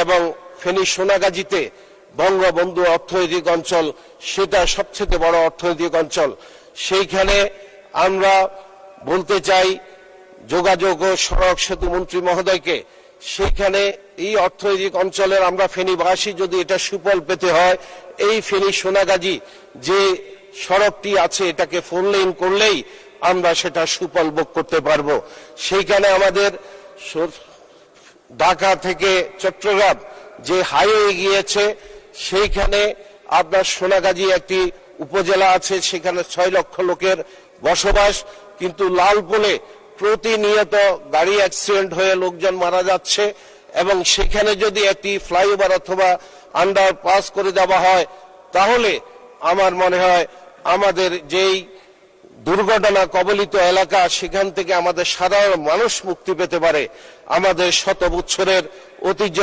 এবং ফেনী সোনাগাজীতে বঙ্গবন্ধু অর্থনৈতিক অঞ্চল, সেটা সবচেয়ে বড় অর্থনৈতিক অঞ্চল। সেইখানে আমরা বলতে চাই যোগাযোগ ও সড়ক সেতু মন্ত্রী মহোদয়কে, সেইখানে এই অর্থনৈতিক অঞ্চলের আমরা ফেনীবাসী যদি এটা সুফল পেতে হয়, এই ফেনী সোনাগাজী যে সড়কটি আছে এটাকে 4 লেন করলেই আমরা সেটা সুফল ভোগ করতে পারবো। সেইখানে আমাদের ঢাকা থেকে চট্টগ্রাম যে হাইওয়ে গিয়েছে, সেইখানে আপনার সোনাগাজী একটি উপজেলা আছে, সেখানে 6 লক্ষ লোকের বসবাস, কিন্তু লালপোলে প্রতিনিয়ত গাড়ি অ্যাক্সিডেন্ট হয়ে লোকজন মারা যাচ্ছে। এবং সেখানে যদি একটি ফ্লাইওভার অথবা আন্ডারপাস করে দেওয়া হয়, তাহলে আমার মনে হয় আমাদের যেই দুর্ঘটনা কবলিত এলাকা, সেখান থেকে আমাদের সাধারণ মানুষ মুক্তি পেতে পারে। আমাদের শত বছরের ঐতিহ্য